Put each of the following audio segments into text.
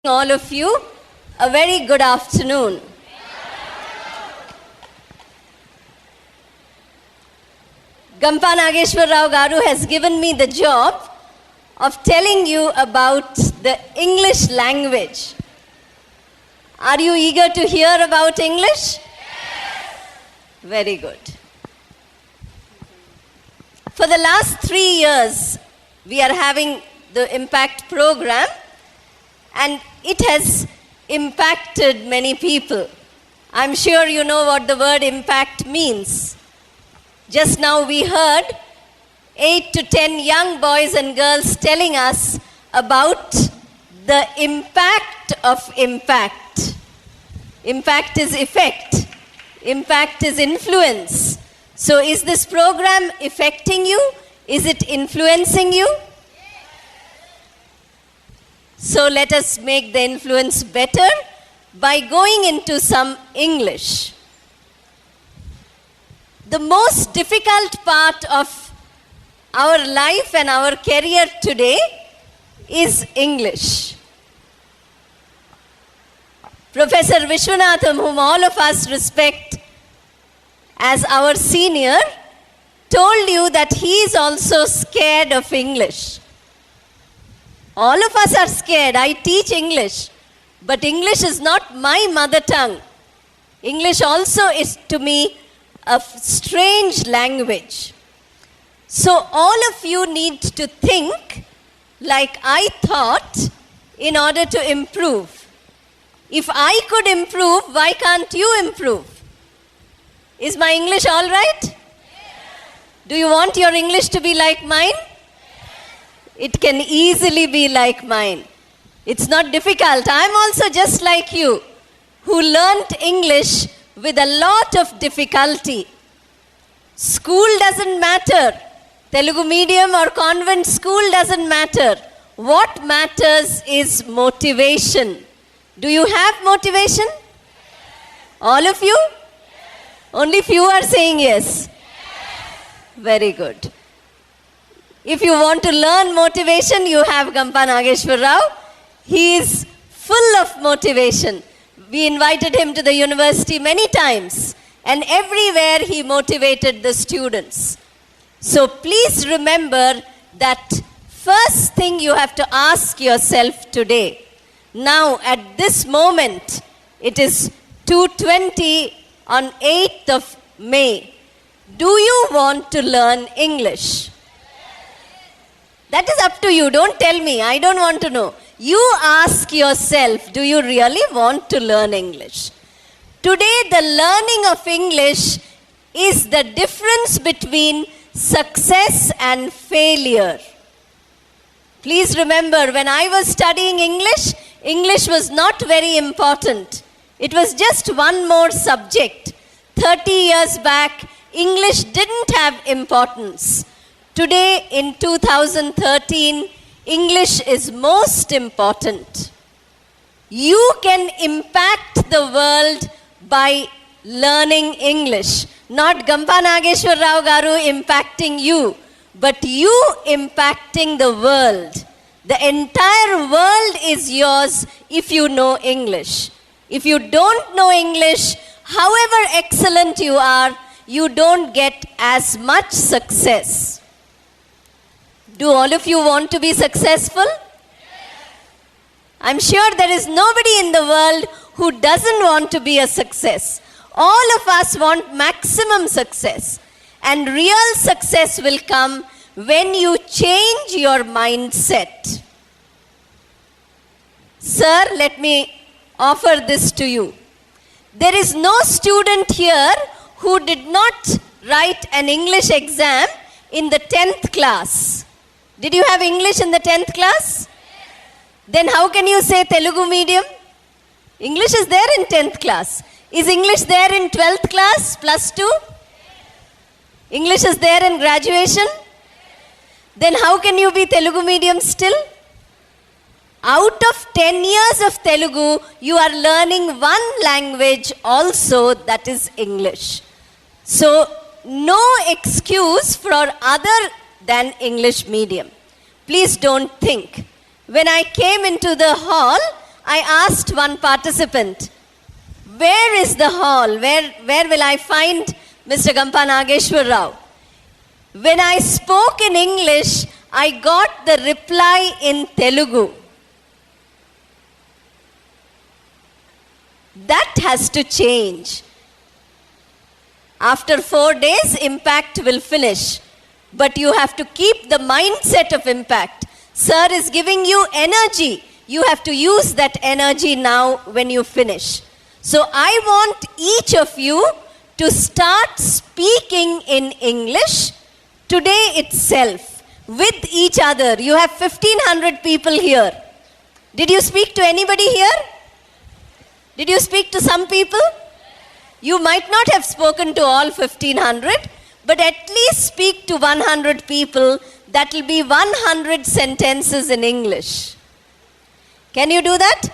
All of you, a very good afternoon. Gampa Nageshwar Rao Garu has given me the job of telling you about the English language. Are you eager to hear about English? Yes. Very good. For the last 3 years, we are having the Impact program, and it has impacted many people. I'm sure you know what the word impact means. Just now we heard 8 to 10 young boys and girls telling us about the impact of impact. Impact is effect. Impact is influence. So is this program affecting you? Is it influencing you? So let us make the influence better by going into some English. The most difficult part of our life and our career today is English. Professor Vishwanatham, whom all of us respect as our senior, told you that he is also scared of English. All of us are scared. I teach English, but English is not my mother tongue. English also is to me a strange language. So all of you need to think like I thought in order to improve. If I could improve, why can't you improve? Is my English all right? Yes. Do you want your English to be like mine? It can easily be like mine. It's not difficult. I'm also just like you, who learnt English with a lot of difficulty. School doesn't matter. Telugu medium or convent school doesn't matter. What matters is motivation. Do you have motivation? All of you? Only few are saying yes. Very good. If you want to learn motivation, you have Gampa Nageshwar Rao. He is full of motivation. We invited him to the university many times, and everywhere he motivated the students. So please remember that first thing you have to ask yourself today. Now at this moment, it is 2:20 on 8th of May. Do you want to learn English? That is up to you. Don't tell me. I don't want to know. You ask yourself, do you really want to learn English? Today, the learning of English is the difference between success and failure. Please remember, when I was studying English, English was not very important. It was just one more subject. 30 years back, English didn't have importance. Today, in 2013, English is most important. You can impact the world by learning English. Not Gampa Nageshwar Rao Garu impacting you, but you impacting the world. The entire world is yours if you know English. If you don't know English, however excellent you are, you don't get as much success. Do all of you want to be successful? I'm sure there is nobody in the world who doesn't want to be a success. All of us want maximum success. And real success will come when you change your mindset. Sir, let me offer this to you. There is no student here who did not write an English exam in the 10th class. Did you have English in the 10th class? Then how can you say Telugu medium? English is there in 10th class. Is English there in 12th class, plus 2? English is there in graduation? Then how can you be Telugu medium still? Out of 10 years of Telugu, you are learning one language also, that is English. So no excuse for other than English medium. Please don't think. When I came into the hall, I asked one participant, where is the hall? Where will I find Mr. Gampa Nageshwar Rao? When I spoke in English, I got the reply in Telugu. That has to change. After 4 days, impact will finish. But you have to keep the mindset of impact. Sir is giving you energy. You have to use that energy now when you finish. So I want each of you to start speaking in English today itself with each other. You have 1,500 people here. Did you speak to anybody here? Did you speak to some people? You might not have spoken to all 1,500, but at least speak to 100 people. That will be 100 sentences in English. Can you do that?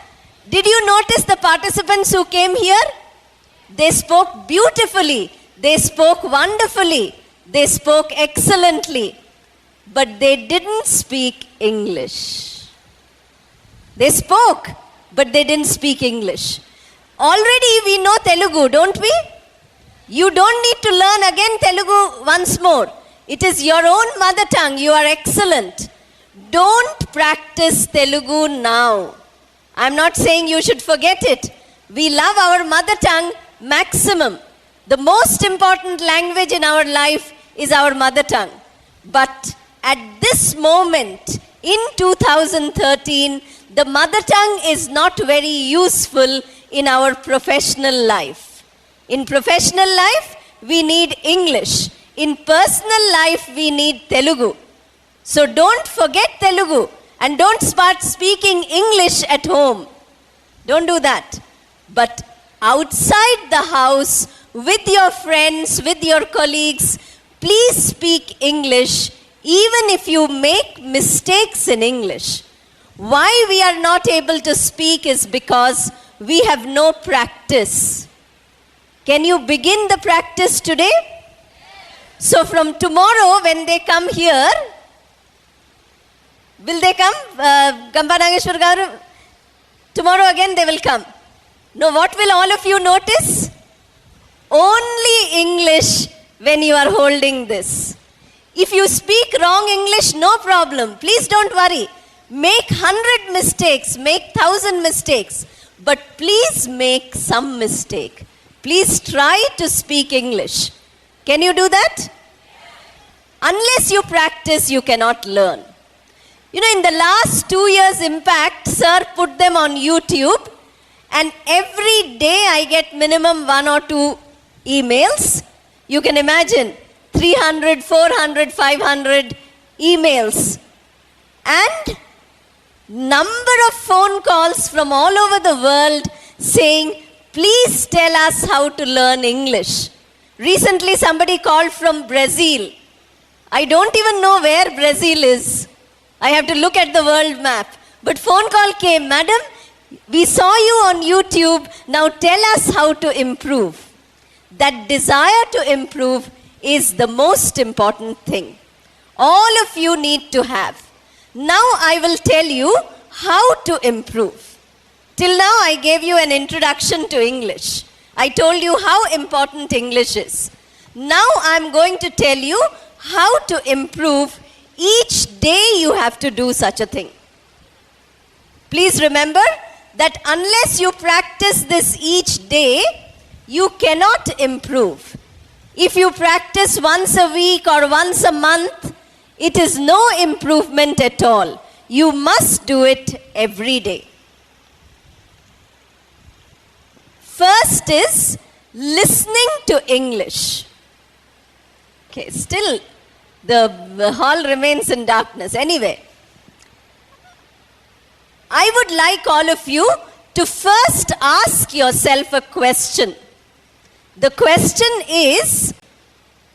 Did you notice the participants who came here? They spoke beautifully. They spoke wonderfully. They spoke excellently. But they didn't speak English. They spoke, but they didn't speak English. Already we know Telugu, don't we? You don't need to learn again Telugu once more. It is your own mother tongue. You are excellent. Don't practice Telugu now. I'm not saying you should forget it. We love our mother tongue maximum. The most important language in our life is our mother tongue. But at this moment, in 2013, the mother tongue is not very useful in our professional life. In professional life, we need English. In personal life, we need Telugu. So don't forget Telugu and don't start speaking English at home. Don't do that. But outside the house, with your friends, with your colleagues, please speak English even if you make mistakes in English. Why we are not able to speak is because we have no practice. Can you begin the practice today? So from tomorrow when they come here, will they come? Gampa Nageshwar Garu? Tomorrow again they will come. No, what will all of you notice? Only English when you are holding this. If you speak wrong English, no problem. Please don't worry. Make 100 mistakes, make 1,000 mistakes. But please make some mistake. Please try to speak English. Can you do that? Unless you practice, you cannot learn. You know, in the last 2 years impact, sir put them on YouTube. And every day I get minimum 1 or 2 emails. You can imagine 300, 400, 500 emails. And number of phone calls from all over the world saying, please tell us how to learn English. Recently somebody called from Brazil. I don't even know where Brazil is. I have to look at the world map. But phone call came, madam, we saw you on YouTube. Now tell us how to improve. That desire to improve is the most important thing. All of you need to have. Now I will tell you how to improve. Till now I gave you an introduction to English. I told you how important English is. Now I am going to tell you how to improve. Each day you have to do such a thing. Please remember that unless you practice this each day, you cannot improve. If you practice once a week or once a month, it is no improvement at all. You must do it every day. First is listening to English. Okay, still the hall remains in darkness. Anyway, I would like all of you to first ask yourself a question. The question is,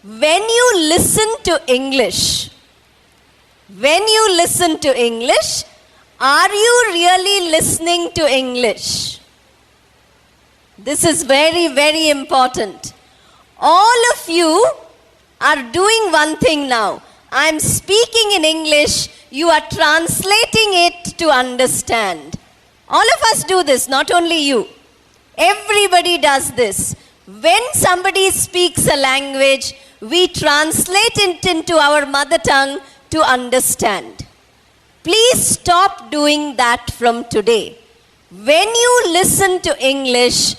when you listen to English, are you really listening to English? This is very, very important. All of you are doing one thing now. I am speaking in English, you are translating it to understand. All of us do this, not only you. Everybody does this. When somebody speaks a language, we translate it into our mother tongue to understand. Please stop doing that from today. When you listen to English,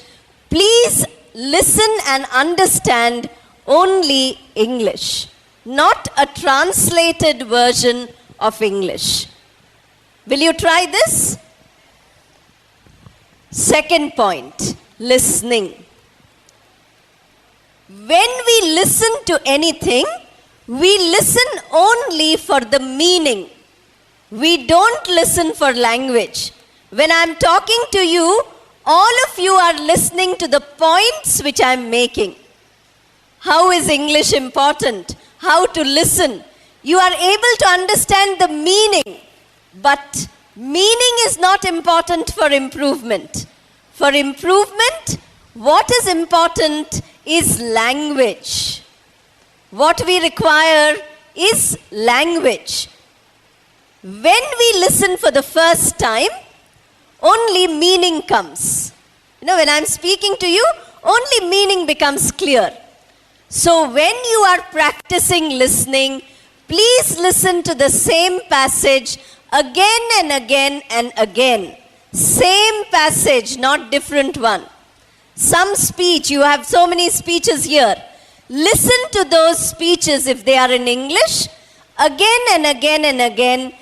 please listen and understand only English, not a translated version of English. Will you try this? Second point, listening. When we listen to anything, we listen only for the meaning. We don't listen for language. When I'm talking to you, all of you are listening to the points which I'm making. How is English important? How to listen? You are able to understand the meaning, but meaning is not important for improvement. For improvement, what is important is language. What we require is language. When we listen for the first time, only meaning comes. When I'm speaking to you, only meaning becomes clear. So when you are practicing listening, please listen to the same passage again and again and again. Same passage, not different one. Some speech, you have so many speeches here. Listen to those speeches if they are in English, again and again and again,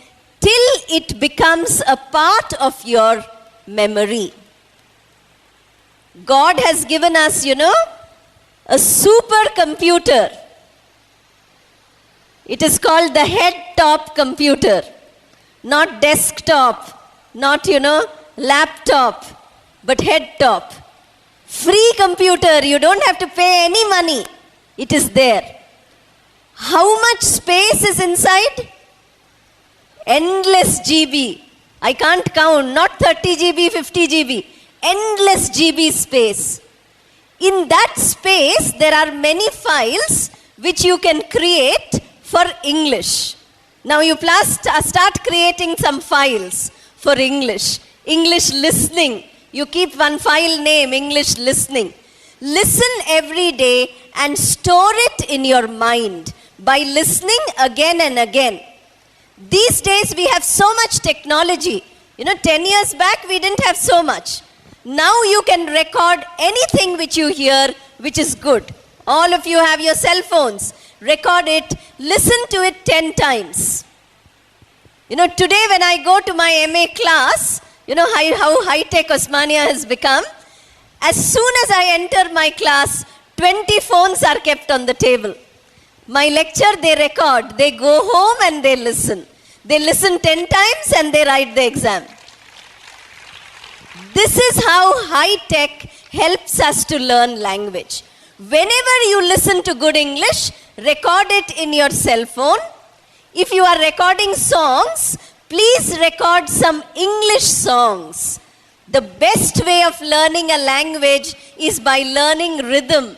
till it becomes a part of your memory. God has given us, a supercomputer. It is called the head-top computer, not desktop, not, laptop, but head-top. Free computer, you don't have to pay any money. It is there. How much space is inside? Endless GB. I can't count, not 30 GB, 50 GB. Endless GB space. In that space, there are many files which you can create for English. Now you start creating some files for English. English listening. You keep one file name, English listening. Listen every day and store it in your mind by listening again and again. These days we have so much technology. 10 years back we didn't have so much. Now you can record anything which you hear which is good. All of you have your cell phones. Record it, listen to it 10 times. Today when I go to my MA class, how high-tech Osmania has become. As soon as I enter my class, 20 phones are kept on the table. My lecture they record, they go home and they listen. They listen 10 times and they write the exam. This is how high-tech helps us to learn language. Whenever you listen to good English, record it in your cell phone. If you are recording songs, please record some English songs. The best way of learning a language is by learning rhythm.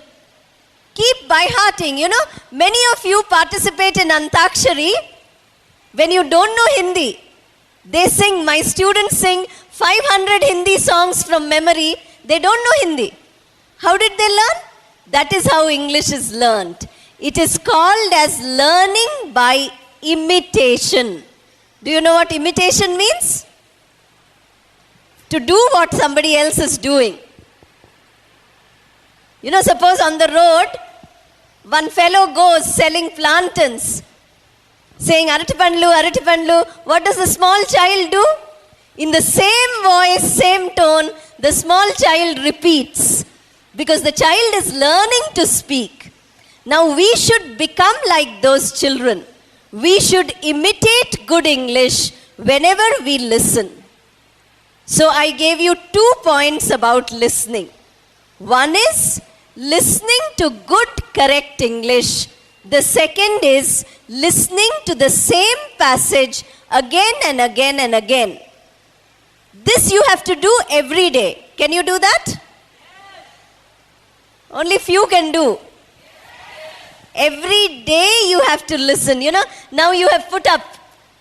Keep by hearting. Many of you participate in Antakshari when you don't know Hindi. My students sing 500 Hindi songs from memory. They don't know Hindi. How did they learn? That is how English is learned. It is called as learning by imitation. Do you know what imitation means? To do what somebody else is doing. Suppose on the road, one fellow goes selling plantains, saying, Aratipandlu, Aratipandlu. What does the small child do? In the same voice, same tone, the small child repeats. Because the child is learning to speak. Now we should become like those children. We should imitate good English whenever we listen. So I gave you 2 points about listening. One is listening to good, correct English. The second is listening to the same passage again and again and again. This you have to do every day. Can you do that? Yes. Only few can do. Every day you have to listen. Now you have put up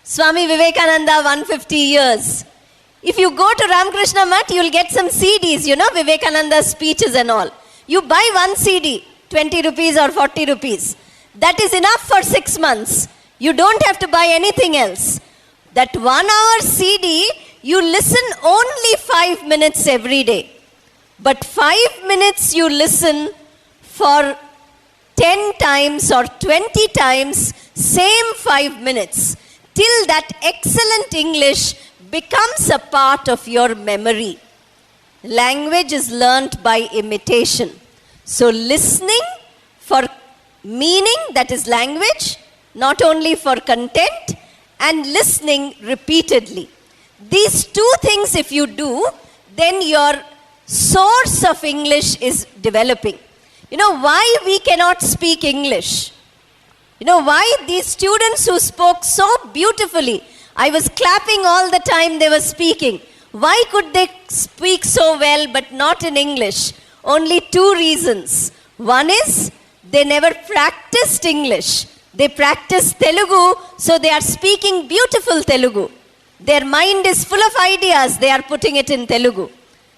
Swami Vivekananda 150 years. If you go to Ramakrishna Mutt, you'll get some CDs, Vivekananda's speeches and all. You buy one CD, 20 rupees or 40 rupees. That is enough for 6 months. You don't have to buy anything else. That 1 hour CD, you listen only 5 minutes every day. But 5 minutes you listen for 10 times or 20 times, same 5 minutes, till that excellent English becomes a part of your memory. Language is learnt by imitation. So listening for meaning, that is language, not only for content, and listening repeatedly. These two things if you do, then your source of English is developing. You know why we cannot speak English? You know why these students who spoke so beautifully, I was clapping all the time they were speaking. Why could they speak so well but not in English? Only two reasons. One is they never practiced English. They practiced Telugu, so they are speaking beautiful Telugu. Their mind is full of ideas, they are putting it in Telugu.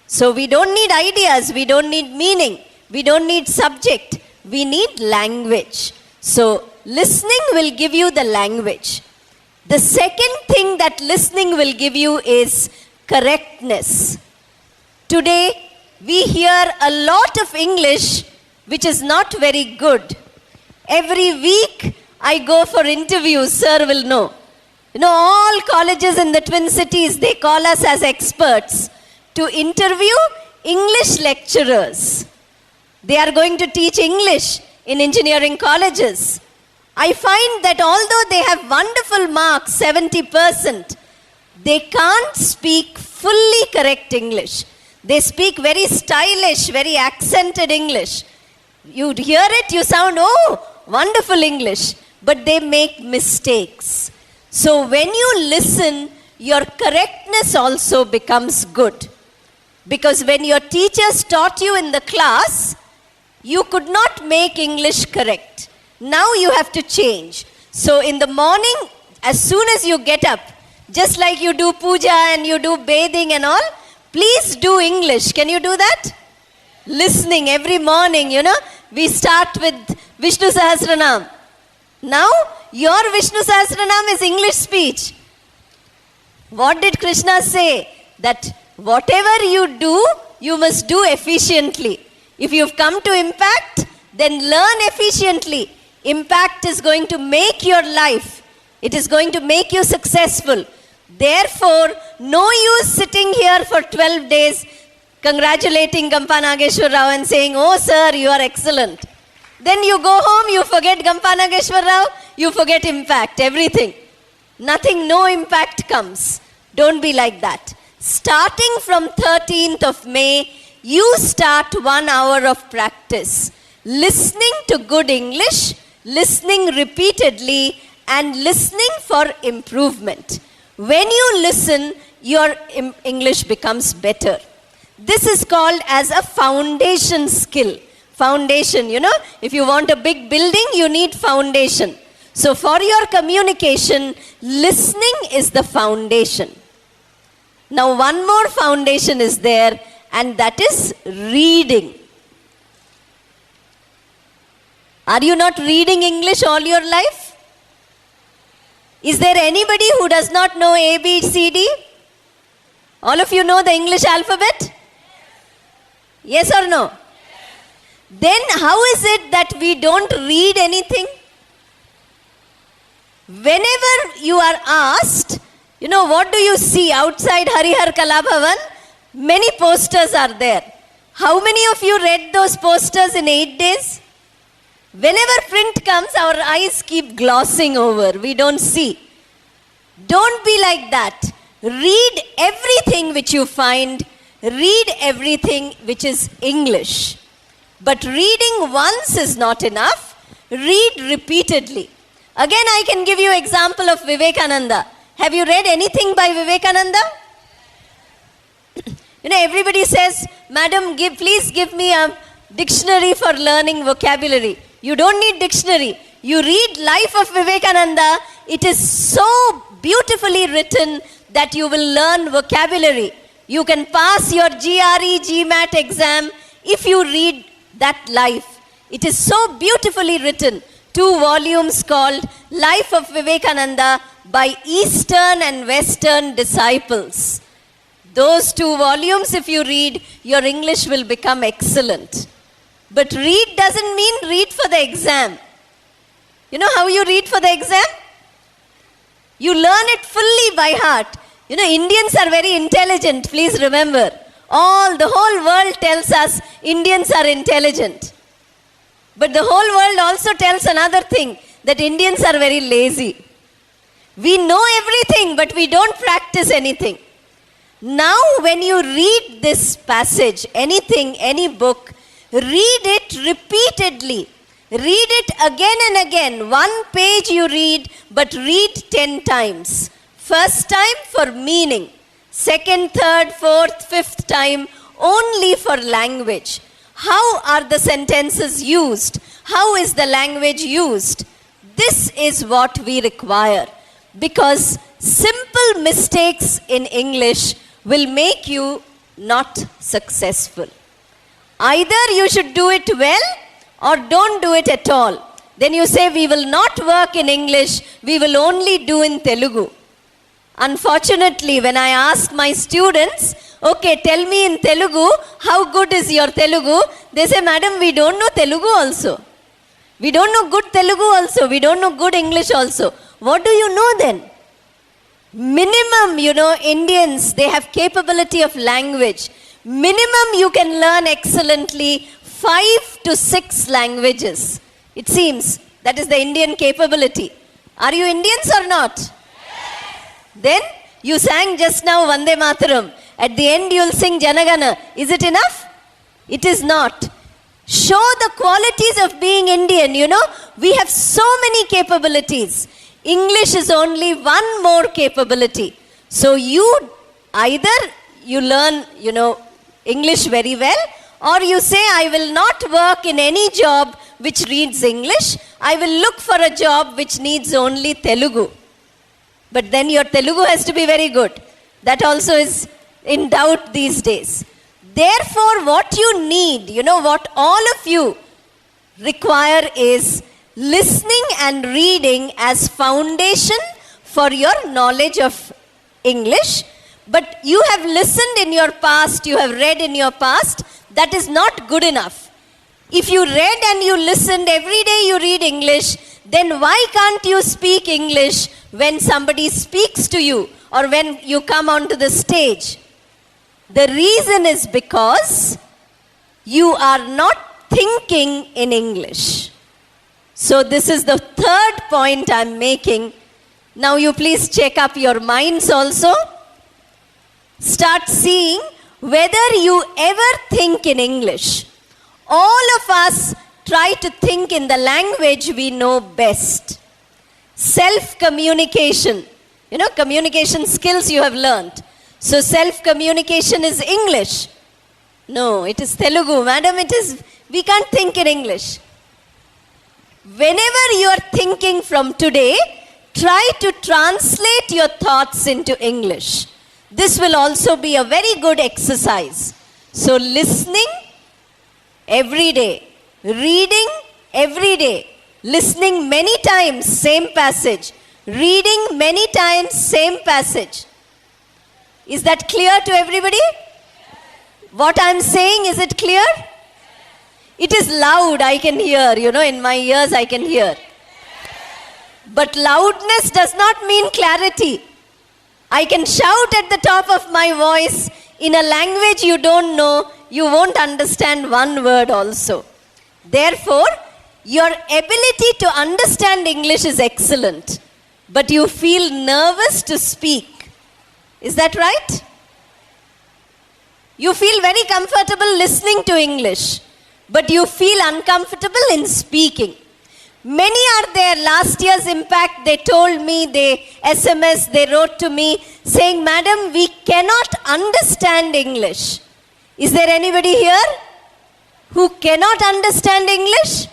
So we don't need ideas, we don't need meaning, we don't need subject, we need language. So listening will give you the language. The second thing that listening will give you is correctness. Today we hear a lot of English which is not very good. Every week I go for interviews, sir will know. All colleges in the Twin Cities, they call us as experts to interview English lecturers. They are going to teach English in engineering colleges. I find that although they have wonderful marks, 70%, they can't speak fully correct English. They speak very stylish, very accented English. You hear it, you sound, oh, wonderful English, but they make mistakes. So when you listen, your correctness also becomes good. Because when your teachers taught you in the class, you could not make English correct. Now you have to change. So in the morning, as soon as you get up, just like you do puja and you do bathing and all, please do English. Can you do that? Listening every morning, we start with Vishnu Sahasranam. Now, your Vishnu Sahasranam is English speech. What did Krishna say? That whatever you do, you must do efficiently. If you've come to impact, then learn efficiently. Impact is going to make your life. It is going to make you successful. Therefore, no use sitting here for 12 days congratulating Gampa Nageshwar Rao and saying, oh sir, you are excellent. Then you go home, you forget Gampa Nageshwar Rao, you forget impact, everything. Nothing, no impact comes. Don't be like that. Starting from 13th of May, you start 1 hour of practice. Listening to good English, listening repeatedly, and listening for improvement. When you listen, your English becomes better. This is called as a foundation skill. Foundation, if you want a big building, you need foundation. So for your communication, listening is the foundation. Now one more foundation is there, and that is reading. Are you not reading English all your life? Is there anybody who does not know A, B, C, D? All of you know the English alphabet? Yes or no? Then how is it that we don't read anything? Whenever you are asked, what do you see outside Harihar Kalabhavan? Many posters are there. How many of you read those posters in 8 days? Whenever print comes, our eyes keep glossing over. We don't see. Don't be like that. Read everything which you find. Read everything which is English. But reading once is not enough. Read repeatedly. Again, I can give you example of Vivekananda. Have you read anything by Vivekananda? Everybody says, Madam, please give me a dictionary for learning vocabulary. You don't need dictionary. You read Life of Vivekananda. It is so beautifully written that you will learn vocabulary. You can pass your GRE, GMAT exam if you read that life. It is so beautifully written. 2 volumes called Life of Vivekananda by Eastern and Western Disciples. Those 2 volumes, if you read, your English will become excellent. But read doesn't mean read for the exam. You know how you read for the exam? You learn it fully by heart. You know, Indians are very intelligent, please remember. The whole world tells us Indians are intelligent. But the whole world also tells another thing, that Indians are very lazy. We know everything, but we don't practice anything. Now, when you read this passage, anything, any book, read it repeatedly. Read it again and again. 1 page you read, but read 10 times. First time for meaning. Second, third, fourth, fifth time only for language. How are the sentences used? How is the language used? This is what we require. Because simple mistakes in English will make you not successful. Either you should do it well or don't do it at all. Then you say, we will not work in English, we will only do in Telugu. Unfortunately, when I ask my students, okay, tell me in Telugu, how good is your Telugu? They say, madam, we don't know Telugu also. We don't know good Telugu also. We don't know good English also. What do you know then? Minimum, Indians, they have capability of language. Minimum, you can learn excellently 5 to 6 languages. It seems that is the Indian capability. Are you Indians or not? Then you sang just now Vande Mataram. At the end you will sing Janagana. Is it enough? It is not. Show the qualities of being Indian. We have so many capabilities. English is only one more capability. So either you learn, English very well, or you say, I will not work in any job which reads English. I will look for a job which needs only Telugu. But then your Telugu has to be very good. That also is in doubt these days. Therefore, what you need, what all of you require is listening and reading as foundation for your knowledge of English. But you have listened in your past, you have read in your past, that is not good enough. If you read and you listened, every day you read English, then why can't you speak English when somebody speaks to you or when you come onto the stage? The reason is because you are not thinking in English. So this is the third point I'm making. Now you please check up your minds also. Start seeing whether you ever think in English. All of us try to think in the language we know best. Self-communication. Communication skills you have learned. So self-communication is English. No, it is Telugu. Madam, we can't think in English. Whenever you are thinking from today, try to translate your thoughts into English. This will also be a very good exercise. So listening every day, reading every day, listening many times, same passage, reading many times, same passage. Is that clear to everybody? What I'm saying, is it clear? It is loud, I can hear, in my ears I can hear. But loudness does not mean clarity. I can shout at the top of my voice in a language you don't know, you won't understand one word also. Therefore, your ability to understand English is excellent, but you feel nervous to speak. Is that right? You feel very comfortable listening to English, but you feel uncomfortable in speaking. Many are there. Last year's impact, they told me, they SMS, they wrote to me saying, madam, we cannot understand English. Is there anybody here who cannot understand English?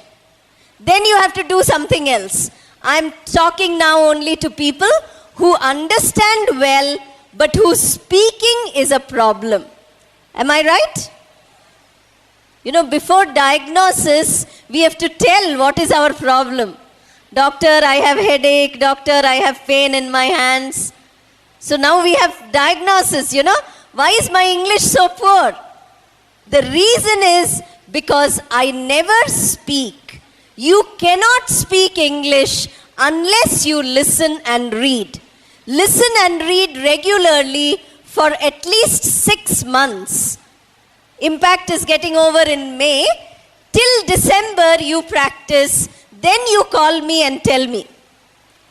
Then you have to do something else. I'm talking now only to people who understand well but whose speaking is a problem. Am I right? You know, before diagnosis, we have to tell what is our problem. Doctor, I have headache. Doctor, I have pain in my hands. So now we have diagnosis, you know. Why is my English so poor? The reason is because I never speak. You cannot speak English unless you listen and read. Listen and read regularly for at least 6 months. Impact is getting over in May. Till December you practice. Then you call me and tell me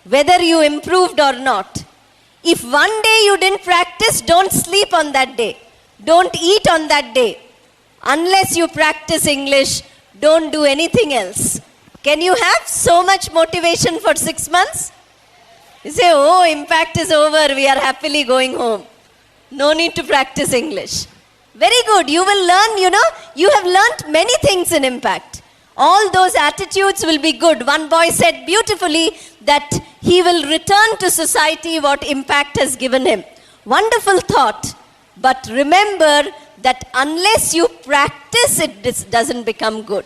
whether you improved or not. If one day you didn't practice, don't sleep on that day. Don't eat on that day. Unless you practice English, don't do anything else. Can you have so much motivation for 6 months? You say, oh, impact is over, we are happily going home. No need to practice English. Very good, you will learn, you know, you have learnt many things in impact. All those attitudes will be good. One boy said beautifully that he will return to society what impact has given him. Wonderful thought. But remember that unless you practice it, this doesn't become good.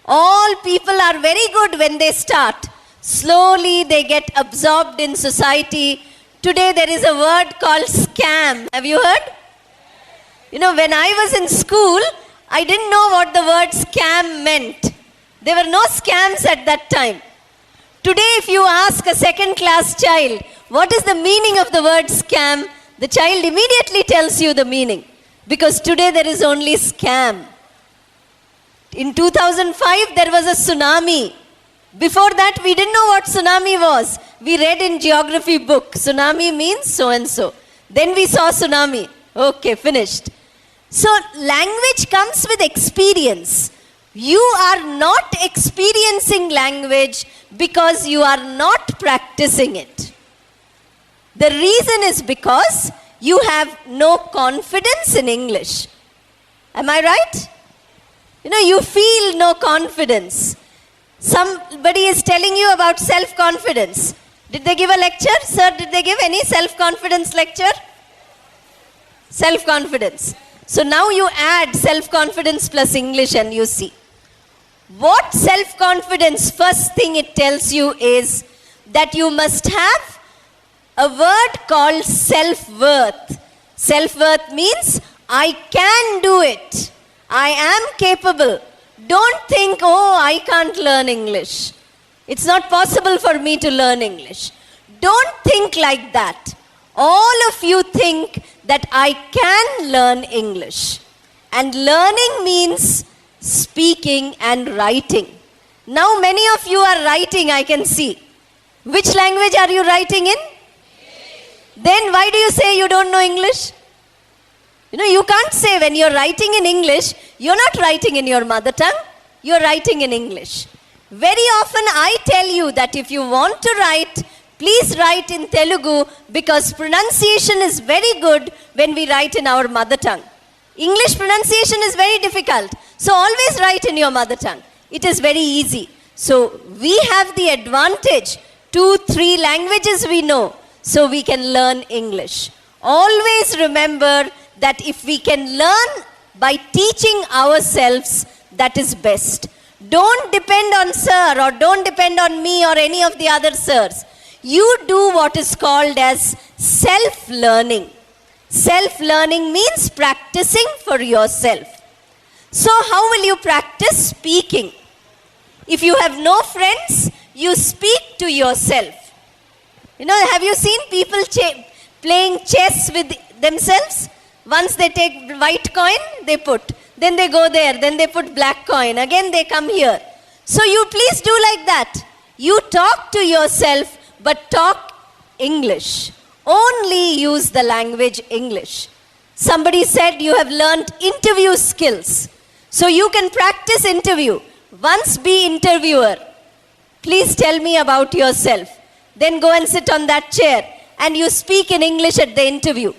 All people are very good when they start. Slowly they get absorbed in society. Today there is a word called scam. Have you heard? You know, when I was in school, I didn't know what the word scam meant. There were no scams at that time. Today, if you ask a second-class child, what is the meaning of the word scam? The child immediately tells you the meaning. Because today there is only scam. In 2005, there was a tsunami. Before that, we didn't know what tsunami was. We read in geography book, tsunami means so-and-so. Then we saw tsunami. Okay, finished. So, language comes with experience. You are not experiencing language because you are not practicing it. The reason is because you have no confidence in English. Am I right? You know, you feel no confidence. Somebody is telling you about self-confidence. Did they give a lecture? Sir, did they give any self-confidence lecture? Self-confidence. So now you add self-confidence plus English and you see. What self-confidence, first thing it tells you is that you must have a word called self-worth. Self-worth means I can do it. I am capable. Don't think, oh, I can't learn English. It's not possible for me to learn English. Don't think like that. All of you think that I can learn English. And learning means speaking and writing. Now many of you are writing, I can see. Which language are you writing in? Then why do you say you don't know English? You know, you can't say when you're writing in English, you're not writing in your mother tongue, you're writing in English. Very often I tell you that if you want to write, please write in Telugu because pronunciation is very good when we write in our mother tongue. English pronunciation is very difficult. So always write in your mother tongue. It is very easy. So we have the advantage, 2-3 languages we know, so we can learn English. Always remember that if we can learn by teaching ourselves, that is best. Don't depend on sir or don't depend on me or any of the other sirs. You do what is called as self-learning. Self-learning means practicing for yourself. So how will you practice speaking? If you have no friends, you speak to yourself. You know, have you seen people playing chess with themselves? Once they take white coin, they put. Then they go there. Then they put black coin. Again they come here. So you please do like that. You talk to yourself, but talk English. Only use the language English. Somebody said you have learned interview skills. So you can practice interview. Once be interviewer. Please tell me about yourself. Then go and sit on that chair and you speak in English at the interview.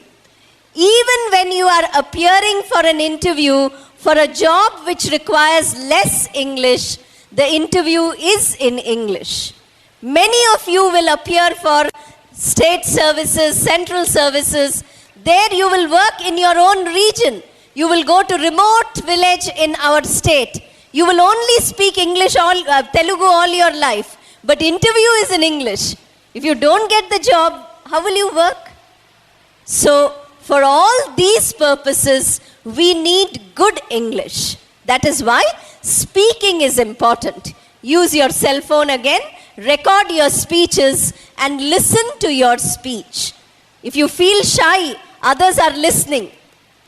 Even when you are appearing for an interview for a job which requires less English, the interview is in English. Many of you will appear for state services, central services. There you will work in your own region. You will go to remote village in our state. You will only speak English, Telugu all your life. But interview is in English. If you don't get the job, how will you work? So, for all these purposes, we need good English. That is why speaking is important. Use your cell phone again, record your speeches, and listen to your speech. If you feel shy, others are listening,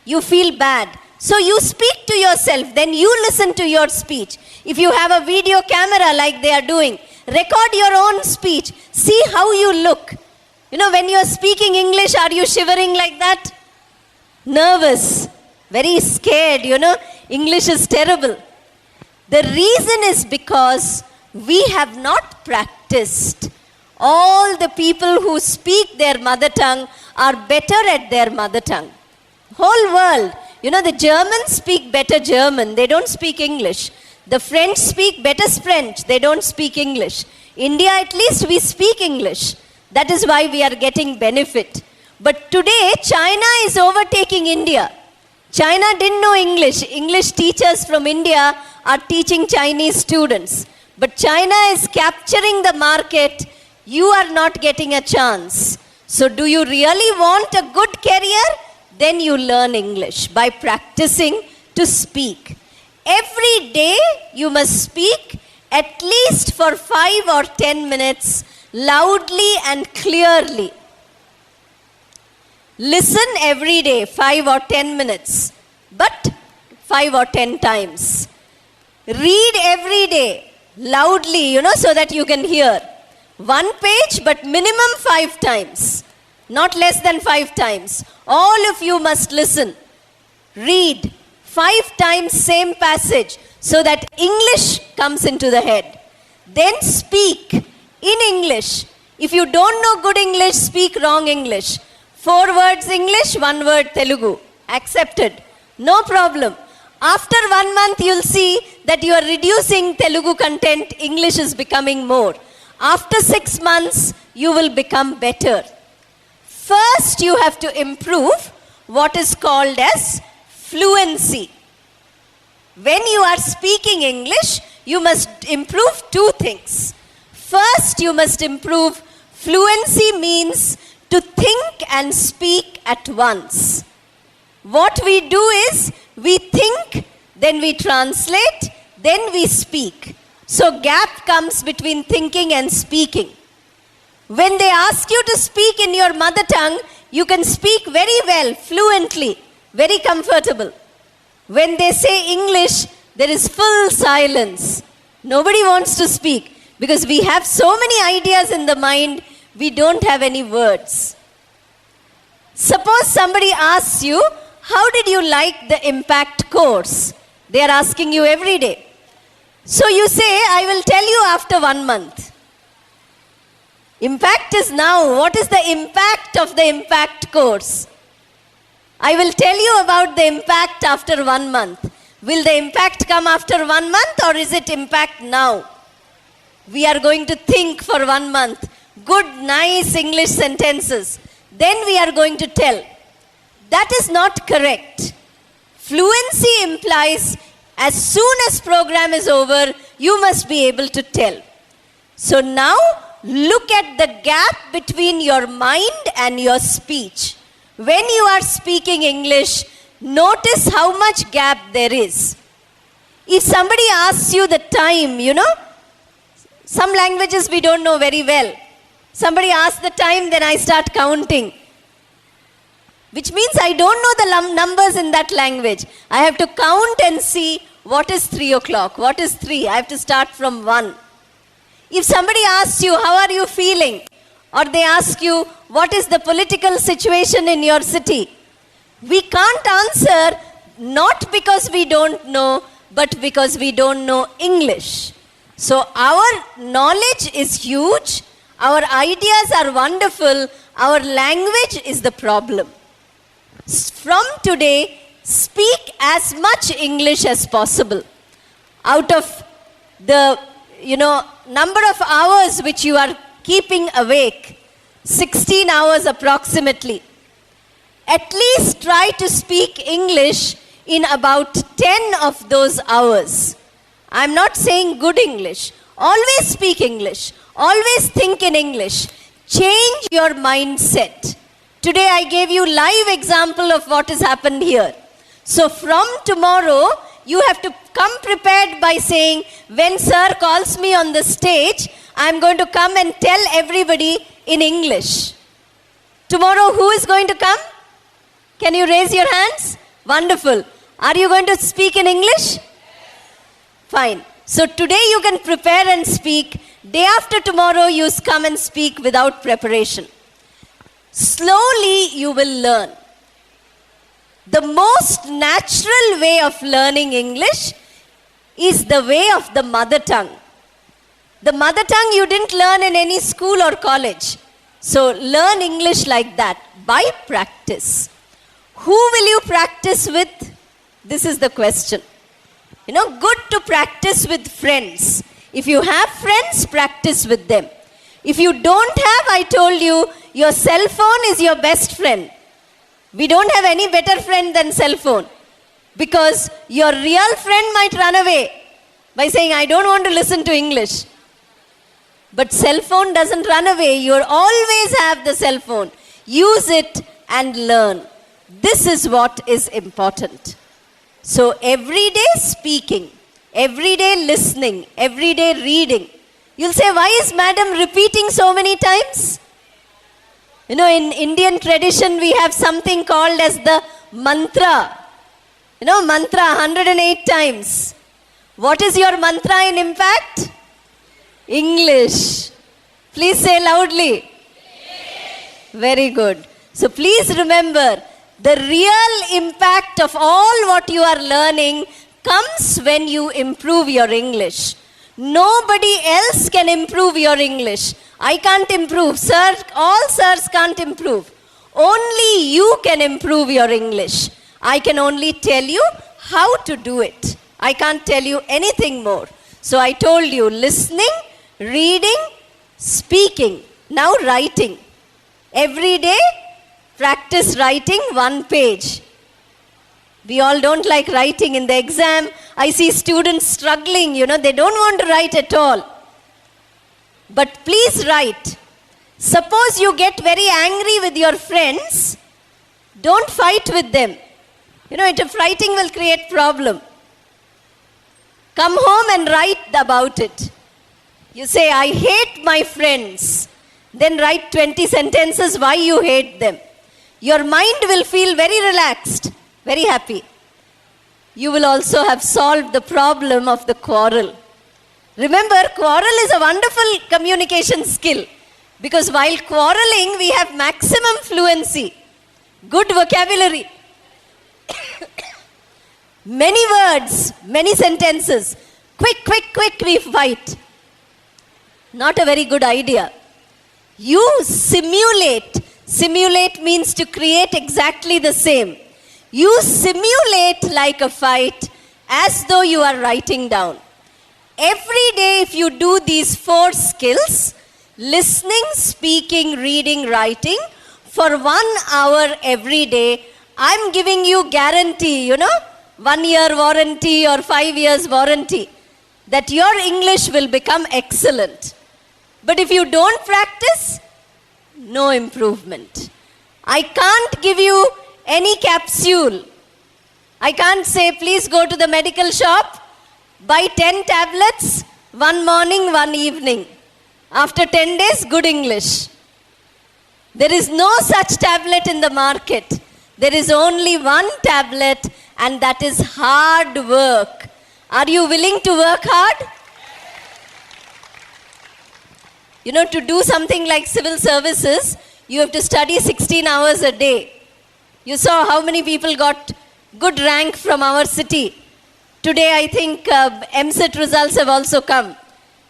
you feel bad. So you speak to yourself, then you listen to your speech. If you have a video camera like they are doing, record your own speech. See how you look. You know, when you are speaking English, are you shivering like that? Nervous, very scared, you know. English is terrible. The reason is because we have not practiced. All the people who speak their mother tongue are better at their mother tongue. Whole world. You know, the Germans speak better German. They don't speak English. The French speak better French. They don't speak English. India, at least, we speak English. That is why we are getting benefit. But today, China is overtaking India. China didn't know English. English teachers from India are teaching Chinese students. But China is capturing the market. You are not getting a chance. So do you really want a good career? Then you learn English by practicing to speak. Every day you must speak at least for 5 or 10 minutes loudly and clearly. Listen every day 5 or 10 minutes, but 5 or 10 times. Read every day loudly, you know, so that you can hear. 1 page, but minimum 5 times. Not less than 5 times. All of you must listen. Read 5 times same passage so that English comes into the head. Then speak in English. If you don't know good English, speak wrong English. 4 words English, 1 word Telugu. Accepted. No problem. After 1 month, you'll see that you are reducing Telugu content. English is becoming more. After 6 months, you will become better. First, you have to improve what is called as fluency. When you are speaking English, you must improve 2 things. First, you must improve fluency means to think and speak at once. What we do is, we think, then we translate, then we speak. So gap comes between thinking and speaking. When they ask you to speak in your mother tongue, you can speak very well, fluently, very comfortable. When they say English, there is full silence. Nobody wants to speak because we have so many ideas in the mind, we don't have any words. Suppose somebody asks you, how did you like the impact course? They are asking you every day. So you say, I will tell you after 1 month. Impact is now. What is the impact of the impact course? I will tell you about the impact after 1 month. Will the impact come after 1 month or is it impact now? We are going to think for 1 month. Good, nice English sentences. Then we are going to tell. That is not correct. Fluency implies as soon as program is over, you must be able to tell. So now, look at the gap between your mind and your speech. When you are speaking English, notice how much gap there is. If somebody asks you the time, you know, some languages we don't know very well. Somebody asks the time, then I start counting. Which means I don't know the numbers in that language. I have to count and see what is 3 o'clock, what is 3. I have to start from 1. If somebody asks you, how are you feeling? Or they ask you, what is the political situation in your city? We can't answer not because we don't know, but because we don't know English. So our knowledge is huge, our ideas are wonderful, our language is the problem. From today, speak as much English as possible. Out of the, number of hours which you are keeping awake, 16 hours approximately. At least try to speak English in about 10 of those hours. I'm not saying good English. Always speak English. Always think in English. Change your mindset. Today I gave you live example of what has happened here. So from tomorrow, you have to come prepared by saying, when sir calls me on the stage, I'm going to come and tell everybody in English. Tomorrow, who is going to come? Can you raise your hands? Wonderful. Are you going to speak in English? Fine. So today you can prepare and speak. Day after tomorrow, you come and speak without preparation. Slowly you will learn. The most natural way of learning English is the way of the mother tongue. The mother tongue you didn't learn in any school or college. So learn English like that, by practice. Who will you practice with? This is the question. Good to practice with friends. If you have friends, practice with them. If you don't have, I told you, your cell phone is your best friend. We don't have any better friend than cell phone. Because your real friend might run away by saying, I don't want to listen to English. But cell phone doesn't run away. You always have the cell phone. Use it and learn. This is what is important. So everyday speaking, everyday listening, everyday reading. You'll say, why is madam repeating so many times? In Indian tradition, we have something called as the mantra. Mantra 108 times. What is your mantra in impact? English. Please say loudly. English. Very good. So please remember, the real impact of all what you are learning comes when you improve your English. Nobody else can improve your English. I can't improve. Sir, all sirs can't improve. Only you can improve your English. I can only tell you how to do it. I can't tell you anything more. So I told you listening, reading, speaking. Now writing. Every day, practice writing 1 page. We all don't like writing in the exam. I see students struggling, they don't want to write at all. But please write. Suppose you get very angry with your friends, don't fight with them. Fighting will create problem. Come home and write about it. You say, I hate my friends. Then write 20 sentences why you hate them. Your mind will feel very relaxed, very happy. You will also have solved the problem of the quarrel. Remember, quarrel is a wonderful communication skill. Because while quarreling, we have maximum fluency, good vocabulary, many words, many sentences. Quick, we fight. Not a very good idea. You simulate. Simulate means to create exactly the same. You simulate like a fight as though you are writing down. Every day, if you do these 4 skills, listening, speaking, reading, writing, for 1 hour every day, I'm giving you guarantee, 1 year warranty or 5 years warranty, that your English will become excellent. But if you don't practice, no improvement. I can't give you any capsule. I can't say, please go to the medical shop, buy 10 tablets, 1 morning, 1 evening. After 10 days, good English. There is no such tablet in the market. There is only 1 tablet, and that is hard work. Are you willing to work hard? To do something like civil services, you have to study 16 hours a day. You saw how many people got good rank from our city. Today, I think MCET results have also come.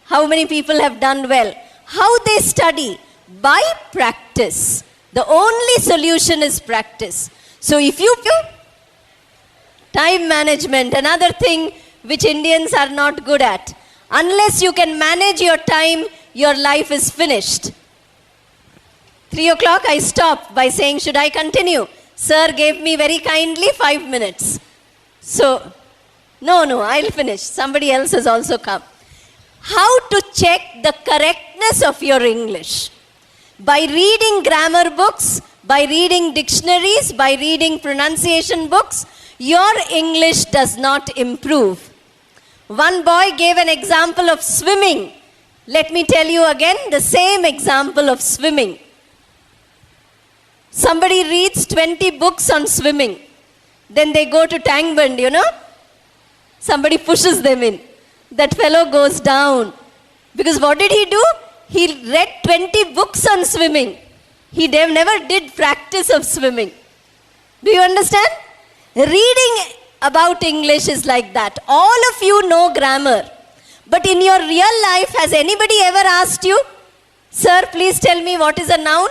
How many people have done well? How they study? By practice. The only solution is practice. So if you time management, another thing which Indians are not good at. Unless you can manage your time, your life is finished. 3 o'clock I stopped by saying, should I continue? Sir gave me very kindly 5 minutes. So, no, I'll finish. Somebody else has also come. How to check the correctness of your English? By reading grammar books, by reading dictionaries, by reading pronunciation books, your English does not improve. One boy gave an example of swimming. Let me tell you again the same example of swimming. Somebody reads 20 books on swimming. Then they go to Tangbund, Somebody pushes them in. That fellow goes down. Because what did he do? He read 20 books on swimming. He never did practice of swimming. Do you understand? Reading about English is like that. All of you know grammar. But in your real life, has anybody ever asked you, sir, please tell me what is a noun?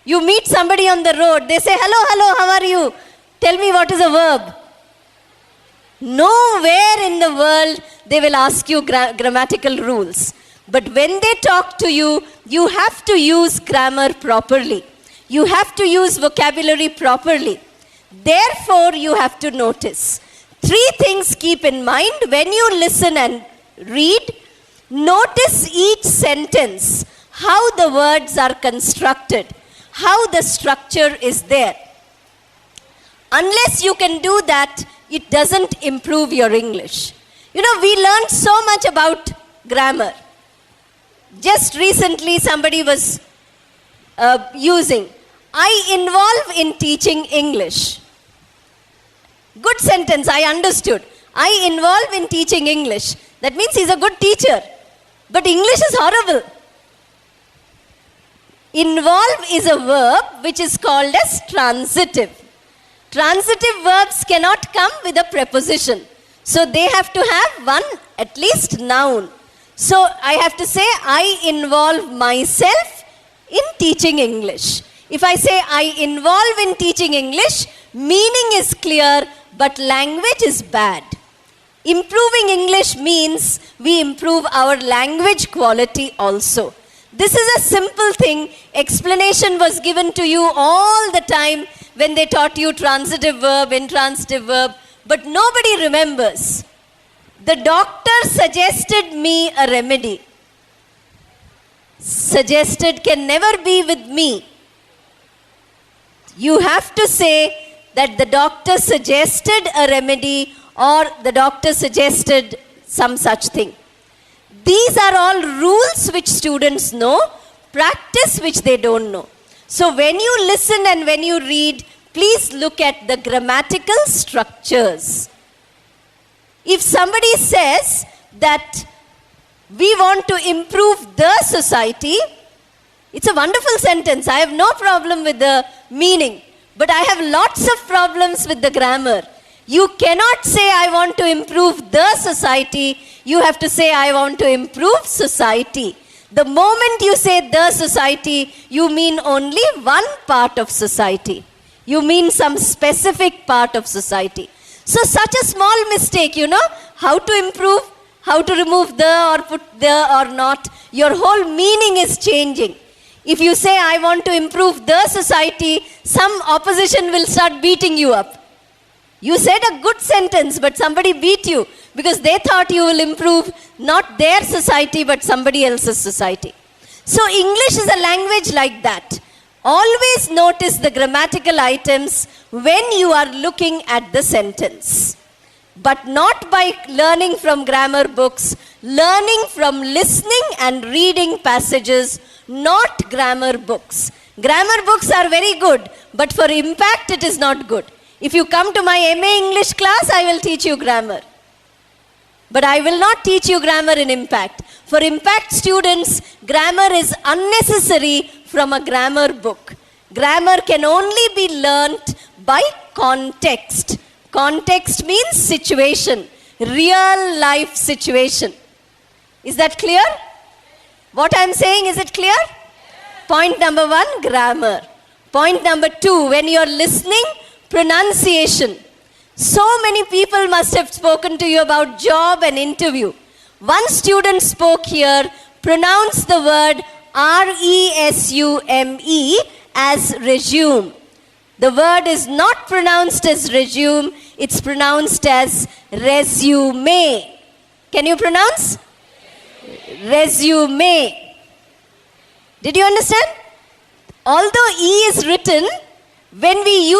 You meet somebody on the road. They say, hello, how are you? Tell me what is a verb. Nowhere in the world they will ask you grammatical rules. But when they talk to you, you have to use grammar properly. You have to use vocabulary properly. Therefore, you have to notice. 3 things keep in mind when you listen and read. Notice each sentence, how the words are constructed, how the structure is there. Unless you can do that, it doesn't improve your English. We learned so much about grammar. Just recently, somebody was using, I involve in teaching English. Good sentence, I understood. I involve in teaching English. That means he's a good teacher. But English is horrible. Involve is a verb which is called as transitive. Transitive verbs cannot come with a preposition. So they have to have one, at least, noun. So I have to say, I involve myself in teaching English. If I say, I involve in teaching English, meaning is clear, but language is bad. Improving English means we improve our language quality also. This is a simple thing. Explanation was given to you all the time when they taught you transitive verb, intransitive verb, but nobody remembers. The doctor suggested me a remedy. Suggested can never be with me. You have to say that the doctor suggested a remedy or the doctor suggested some such thing. These are all rules which students know, practice which they don't know. So when you listen and when you read, please look at the grammatical structures. If somebody says that we want to improve the society, it's a wonderful sentence. I have no problem with the meaning, but I have lots of problems with the grammar. You cannot say, I want to improve the society. You have to say, I want to improve society. The moment you say the society, you mean only one part of society. You mean some specific part of society. So such a small mistake, how to improve, how to remove the or put the or not, your whole meaning is changing. If you say, I want to improve the society, some opposition will start beating you up. You said a good sentence, but somebody beat you because they thought you will improve not their society, but somebody else's society. So English is a language like that. Always notice the grammatical items when you are looking at the sentence. But not by learning from grammar books, learning from listening and reading passages, not grammar books. Grammar books are very good, but for impact it is not good. If you come to my MA English class, I will teach you grammar. But I will not teach you grammar in impact. For impact students, grammar is unnecessary from a grammar book. Grammar can only be learnt by context. Context means situation, real life situation. Is that clear? What I am saying, is it clear? Point number 1, grammar. Point number 2, when you are listening, pronunciation. So many people must have spoken to you about job and interview. One student spoke here, pronounced the word R-E-S-U-M-E as resume. The word is not pronounced as resume, it's pronounced as resume. Can you pronounce? Resume. Did you understand? Although E is written, when we use